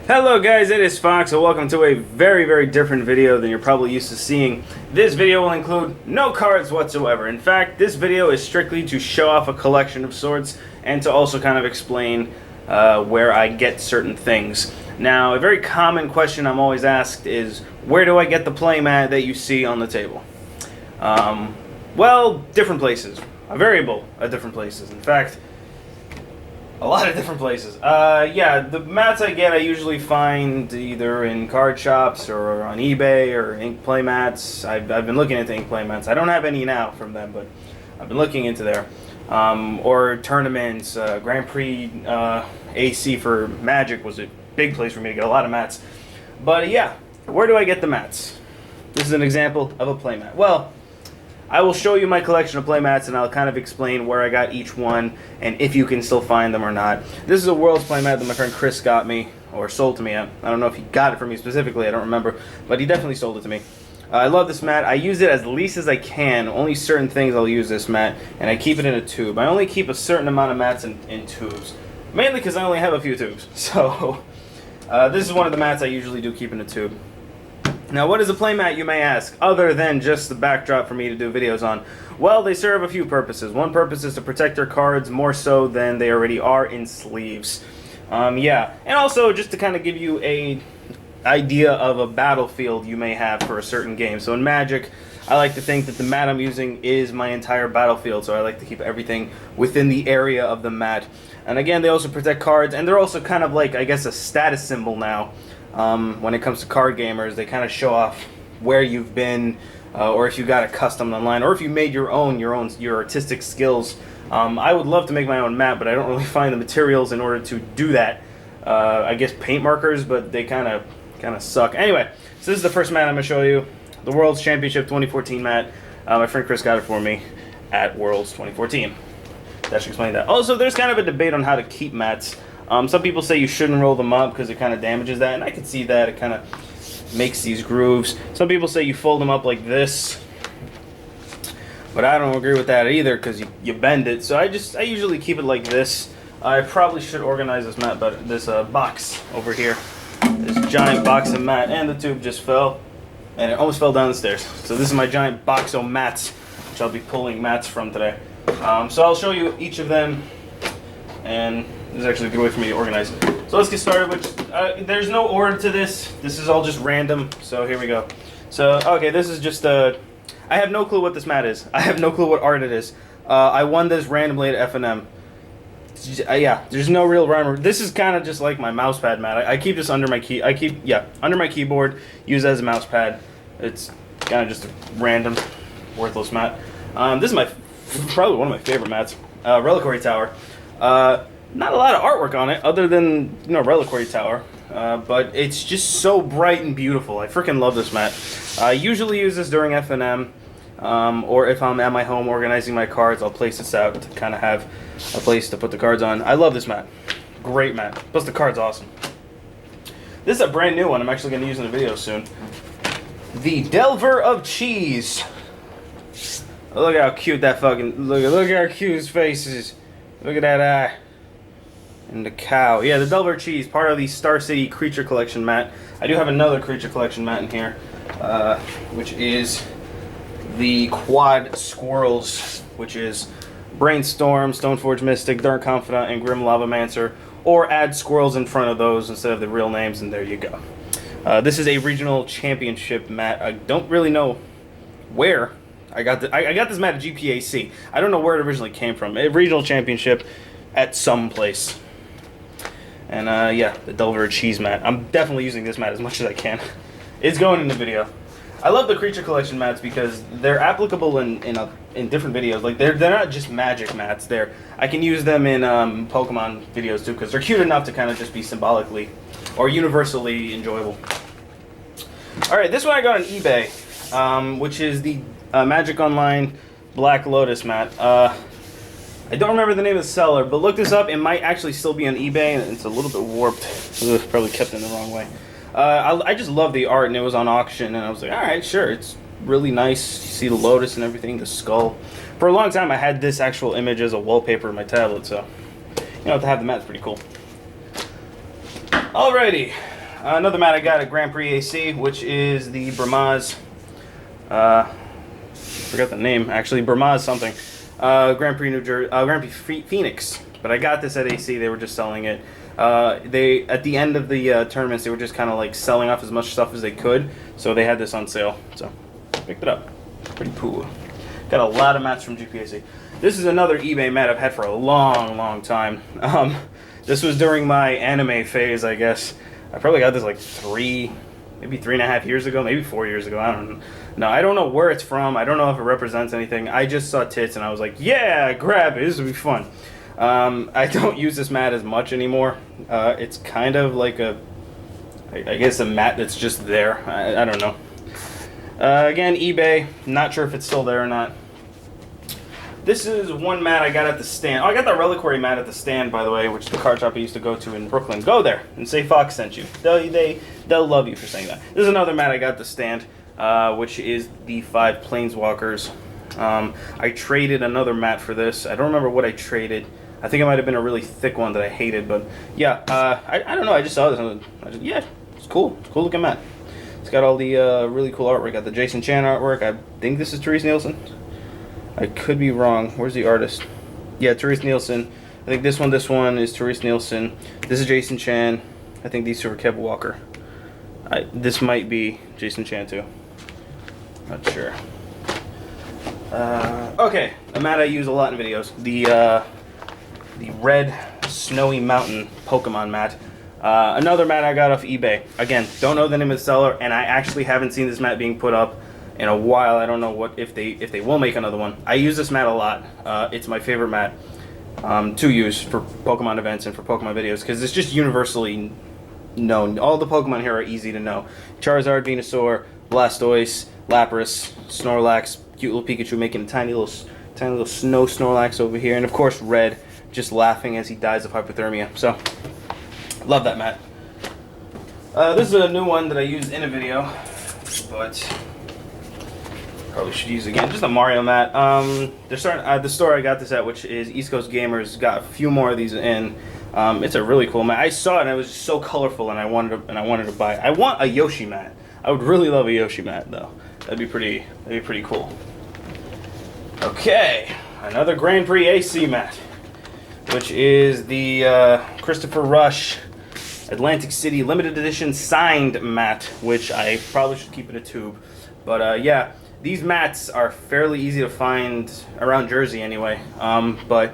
Hello guys, it is Fox, and welcome to a very different video than you're probably used to seeing. This video will include no cards whatsoever. In fact, this video is strictly to show off a collection of sorts and to also kind of explain where I get certain things. Now, a very common question I'm always asked is, where do I get the playmat that you see on the table? Well, different places. A variable at different places. In fact, a lot of different places. Yeah, the mats I get I usually find either in card shops or on eBay or ink playmats. I've been looking into ink playmats. I don't have any now from them, but I've been looking into there. Or tournaments. Grand Prix AC for Magic was a big place for me to get a lot of mats. But yeah, where do I get the mats? This is an example of a playmat. Well, I will show you my collection of playmats and I'll kind of explain where I got each one and if you can still find them or not. This is a World's playmat that my friend Chris got me, or sold to me. I don't know if he got it for me specifically, I don't remember, but he definitely sold it to me. I love this mat. I use it as least as I can. Only certain things I'll use this mat, and I keep it in a tube. I only keep a certain amount of mats in tubes, mainly because I only have a few tubes. So this is one of the mats I usually do keep in a tube. Now, what is a playmat, you may ask, other than just the backdrop for me to do videos on? Well, they serve a few purposes. One purpose is to protect your cards more so than they already are in sleeves. Yeah, and also just to kind of give you a idea of a battlefield you may have for a certain game. So in Magic, I like to think that the mat I'm using is my entire battlefield, so I like to keep everything within the area of the mat. And again, they also protect cards, and they're also kind of like, I guess, a status symbol now. When it comes to card gamers, they kind of show off where you've been, or if you got it custom online, or if you made your artistic skills. I would love to make my own mat, but I don't really find the materials in order to do that. I guess paint markers, but they kind of suck. Anyway, so this is the first mat I'm gonna show you, the World's Championship 2014 mat. My friend Chris got it for me at Worlds 2014. That should explain that. Also, there's kind of a debate on how to keep mats. Some people say you shouldn't roll them up because it kind of damages that, and I can see that. It kind of makes these grooves. Some people say you fold them up like this, but I don't agree with that either because you bend it. So I usually keep it like this. I probably should organize this mat better. This box over here, this giant box of mat, and the tube just fell, and it almost fell down the stairs. So this is my giant box of mats, which I'll be pulling mats from today. So I'll show you each of them, and this is actually a good way for me to organize it. So let's get started with, there's no order to this. This is all just random, so here we go. So, okay, this is just, I have no clue what this mat is. I have no clue what art it is. I won this randomly at F&M. Yeah, there's no real rhyme. This is kind of just like my mouse pad mat. I keep this under my under my keyboard, use it as a mouse pad. It's kind of just a random, worthless mat. This is probably one of my favorite mats. Reliquary Tower. Not a lot of artwork on it, other than, you know, Reliquary Tower, but it's just so bright and beautiful. I freaking love this mat. I usually use this during F&M, or if I'm at my home organizing my cards, I'll place this out to kind of have a place to put the cards on. I love this mat. Great mat. Plus the card's awesome. This is a brand new one I'm actually going to use in a video soon. The Delver of Cheese. Look how cute that fucking, look at how cute his face is. Look at that eye. And the cow. Yeah, the Delver Cheese, part of the Star City Creature Collection mat. I do have another Creature Collection mat in here, which is the Quad Squirrels, which is Brainstorm, Stoneforge Mystic, Dark Confidant, and Grim Lavamancer, or add squirrels in front of those instead of the real names, and there you go. This is a regional championship mat. I don't really know where I got this mat at GPAC. I don't know where it originally came from. A regional championship at some place. And yeah, the Delver Cheese mat. I'm definitely using this mat as much as I can. It's going in the video. I love the Creature Collection mats because they're applicable in different videos. Like they're not just Magic mats. I can use them in Pokemon videos too because they're cute enough to kind of just be symbolically or universally enjoyable. All right, this one I got on eBay, which is the Magic Online Black Lotus mat. I don't remember the name of the seller, but look this up. It might actually still be on eBay, and it's a little bit warped. It was probably kept in the wrong way. I just love the art, and it was on auction, and I was like, all right, sure. It's really nice. You see the Lotus and everything, the skull. For a long time, I had this actual image as a wallpaper on my tablet, so you know, to have the mat's pretty cool. Alrighty, another mat I got at Grand Prix AC, which is the Brahmaz. Forgot the name actually. Brahmaz something. Grand Prix New Jersey. Grand Prix Phoenix. But I got this at AC. They were just selling it. They at the end of the tournaments, they were just kind of like selling off as much stuff as they could. So they had this on sale. So picked it up. Pretty cool. Got a lot of mats from GPAC. This is another eBay mat I've had for a long time. This was during my anime phase, I guess. I probably got this like maybe 3.5 years ago, maybe 4 years ago. I don't know. No, I don't know where it's from. I don't know if it represents anything. I just saw tits and I was like, yeah, grab it. This will be fun. I don't use this mat as much anymore. It's kind of like I guess a mat that's just there. I don't know. Again, eBay. Not sure if it's still there or not. This is one mat I got at the stand. Oh, I got the Reliquary mat at the stand, by the way, which is the card shop I used to go to in Brooklyn. Go there and say Fox sent you. They'll love you for saying that. This is another mat I got at the stand, which is the 5 Planeswalkers. I traded another mat for this. I don't remember what I traded. I think it might have been a really thick one that I hated, but yeah, I don't know. I just saw this. Yeah, it's cool. It's a cool looking mat. It's got all the really cool artwork. Got the Jason Chan artwork. I think this is Therese Nielsen. I could be wrong. Where's the artist? Yeah, Therese Nielsen. I think this one is Therese Nielsen. This is Jason Chan. I think these two are Kev Walker. This might be Jason Chan too. Not sure. Okay, a mat I use a lot in videos. The red snowy mountain Pokemon mat. Another mat I got off eBay. Again, don't know the name of the seller, and I actually haven't seen this mat being put up in a while. I don't know if they will make another one. I use this mat a lot. It's my favorite mat to use for Pokemon events and for Pokemon videos because it's just universally known. All the Pokemon here are easy to know. Charizard, Venusaur, Blastoise, Lapras, Snorlax, cute little Pikachu making a tiny little snow Snorlax over here, and of course Red just laughing as he dies of hypothermia. So love that mat. This is a new one that I used in a video, but probably should use again. Just a Mario mat. They're starting the store I got this at, which is East Coast Gamers, got a few more of these in. It's a really cool mat. I saw it and it was just so colorful, and I wanted to buy it. I want a Yoshi mat. I would really love a Yoshi mat though. That'd be pretty cool. Okay, another Grand Prix AC mat, which is the Christopher Rush Atlantic City limited edition signed mat, which I probably should keep in a tube. But yeah, these mats are fairly easy to find around Jersey anyway. But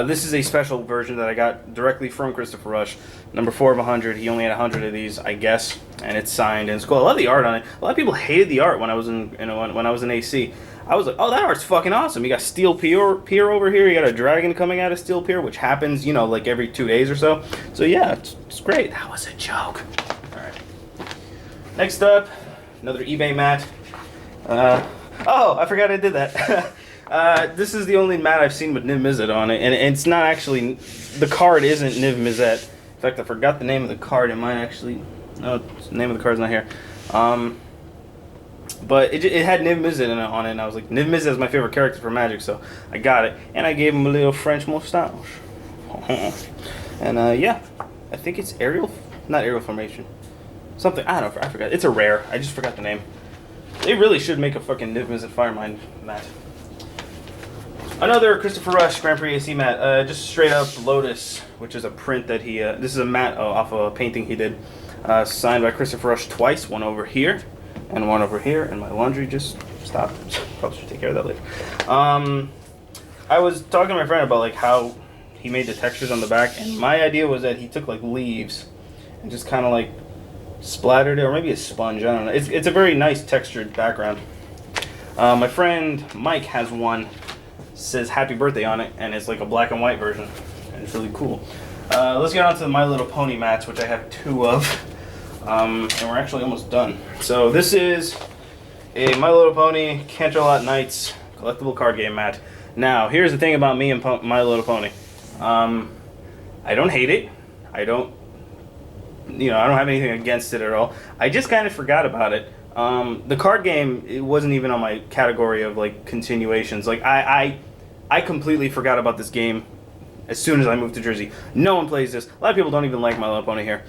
this is a special version that I got directly from Christopher Rush. Number 4 of 100. He only had 100 of these, I guess, and it's signed and it's cool. I love the art on it. A lot of people hated the art when I was in AC. I was like, oh, that art's fucking awesome. You got Steel Pier over here. You got a dragon coming out of Steel Pier, which happens, you know, like every 2 days or so. So yeah, it's great. That was a joke. All right. Next up, another eBay mat. Oh, I forgot I did that. This is the only mat I've seen with Niv Mizzet on it, and it's not actually, the card isn't Niv Mizzet. In fact, I forgot the name of the card. It might actually, no, the name of the card's not here. But it had Niv Mizzet on it, and I was like, Niv Mizzet is my favorite character for Magic, so I got it. And I gave him a little French mustache. And yeah, I think it's not Aerial Formation. Something, I don't know, I forgot. It's a rare. I just forgot the name. They really should make a fucking Niv Mizzet Firemind mat. Another Christopher Rush Grand Prix AC mat, just straight up Lotus, which is a print that he, this is a mat off of a painting he did, signed by Christopher Rush twice, one over here, and one over here, and my laundry just stopped. Probably should take care of that later. I was talking to my friend about like how he made the textures on the back, and my idea was that he took like leaves and just kind of like splattered it, or maybe a sponge, I don't know. It's a very nice textured background. My friend Mike has one, says happy birthday on it, and it's like a black and white version, and it's really cool. Let's get on to the My Little Pony mats, which I have 2 of, and we're actually almost done. So this is a My Little Pony Canterlot Knights collectible card game mat. Now, here's the thing about me and My Little Pony. I don't hate it. I don't have anything against it at all. I just kind of forgot about it. The card game, it wasn't even on my category of like continuations. Like I completely forgot about this game as soon as I moved to Jersey. No one plays this. A lot of people don't even like My Little Pony here.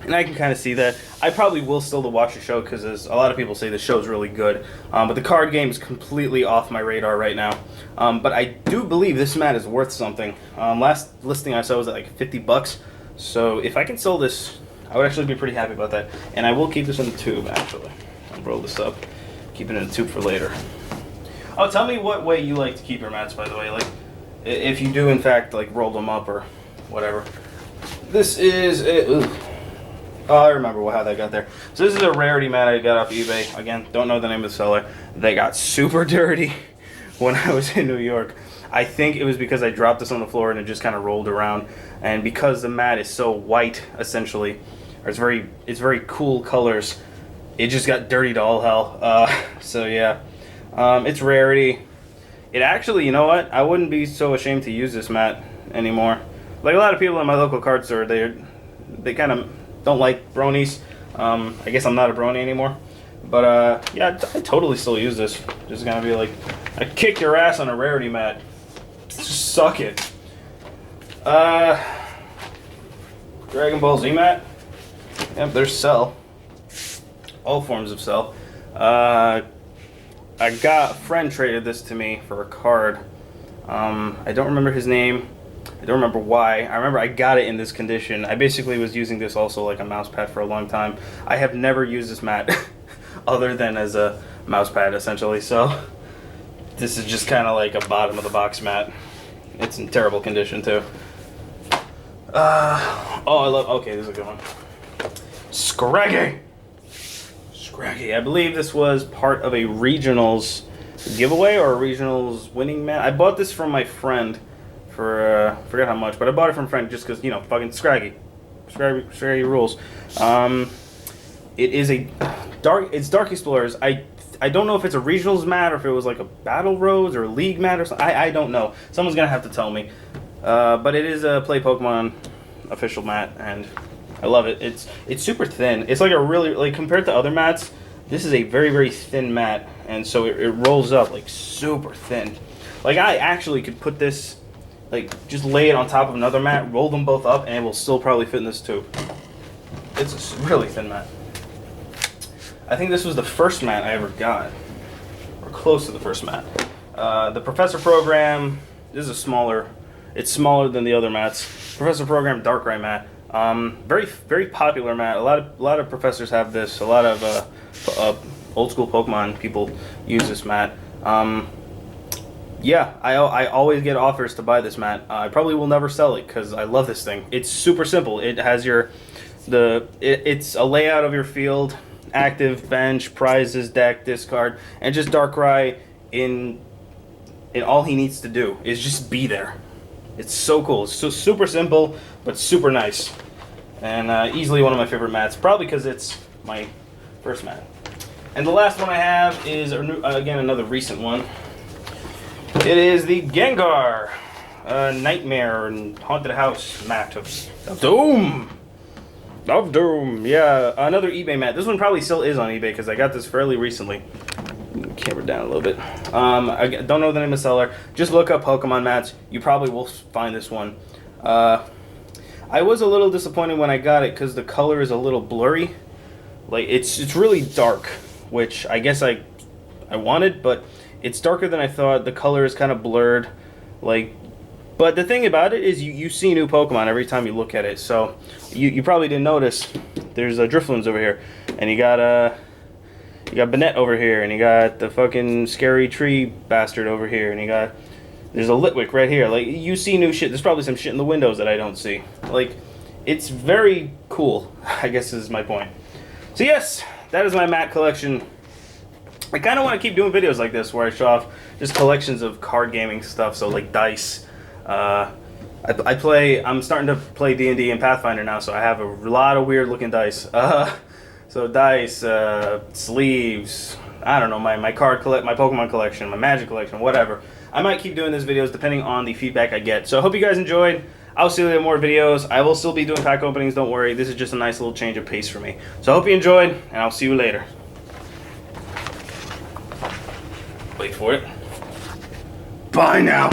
And I can kind of see that. I probably will still watch the show because a lot of people say the show's really good. But the card game is completely off my radar right now. But I do believe this mat is worth something. Last listing I saw was at like $50. So if I can sell this, I would actually be pretty happy about that. And I will keep this in the tube, actually. I'll roll this up. Keep it in the tube for later. Oh, tell me what way you like to keep your mats, by the way. Like, if you do, in fact, like, roll them up or whatever. This is... Oh, I remember how that got there. So this is a rarity mat I got off eBay. Again, don't know the name of the seller. They got super dirty when I was in New York. I think it was because I dropped this on the floor and it just kind of rolled around. And because the mat is so white, essentially, or it's very cool colors, it just got dirty to all hell. So yeah, it's rarity. It actually, you know what? I wouldn't be so ashamed to use this mat anymore. Like a lot of people in my local card store, they kind of don't like bronies. I guess I'm not a brony anymore. But yeah, I totally still use this. Just gonna be like, I kick your ass on a rarity mat. Just suck it. Dragon Ball Z mat. Yep, there's Cell. All forms of Cell. A friend traded this to me for a card. I don't remember his name. I don't remember why. I remember I got it in this condition. I basically was using this also like a mouse pad for a long time. I have never used this mat other than as a mouse pad, essentially. So this is just kind of like a bottom of the box mat. It's in terrible condition too. Okay, this is a good one. Scraggy. I believe this was part of a regionals giveaway or a regionals winning mat. I bought this from my friend for forget how much, but I bought it from a friend just because, you know, fucking Scraggy rules. It is it's Dark Explorers. I don't know if it's a regionals mat or if it was like a Battle Roads or a League mat or something. I don't know. Someone's gonna have to tell me. But it is a Play Pokemon official mat, and I love it. It's super thin. It's like a really, like, compared to other mats, this is a very, very thin mat, and so it rolls up like super thin. Like I actually could put this, like, just lay it on top of another mat, roll them both up, and it will still probably fit in this tube. It's a really thin mat. I think this was the first mat I ever got, or close to the first mat. The Professor Program, this is it's smaller than the other mats. Professor Program Darkrai mat. Very, very popular mat. A lot of professors have this. A lot of old school Pokemon people use this mat. Yeah, I always get offers to buy this mat. I probably will never sell it because I love this thing. It's super simple. It has it's a layout of your field, active, bench, prizes, deck, discard, and just Darkrai in all he needs to do is just be there. It's so cool. It's so super simple, but super nice. And easily one of my favorite mats, probably because it's my first mat. And the last one I have is, again, another recent one. It is the Gengar Nightmare and Haunted House mat of Doom. Of Doom, yeah. Another eBay mat. This one probably still is on eBay because I got this fairly recently. Camera down a little bit. I don't know the name of the seller. Just look up Pokemon mats. You probably will find this one. I was a little disappointed when I got it because the color is a little blurry. Like it's really dark, which I guess I wanted, but it's darker than I thought. The color is kind of blurred. But the thing about it is you see new Pokemon every time you look at it. So you probably didn't notice. There's Drifloons over here, and you got Banette over here, and you got the fucking scary tree bastard over here, and there's a Litwick right here. Like, you see new shit. There's probably some shit in the windows that I don't see. Like, it's very cool, I guess is my point. So yes, that is my mat collection. I kind of want to keep doing videos like this where I show off just collections of card gaming stuff, so like dice. I'm starting to play D&D and Pathfinder now, so I have a lot of weird looking dice. So dice, sleeves, I don't know, my Pokemon collection, my Magic collection, whatever. I might keep doing these videos depending on the feedback I get. So I hope you guys enjoyed. I'll see you in more videos. I will still be doing pack openings, don't worry. This is just a nice little change of pace for me. So I hope you enjoyed, and I'll see you later. Wait for it. Bye now.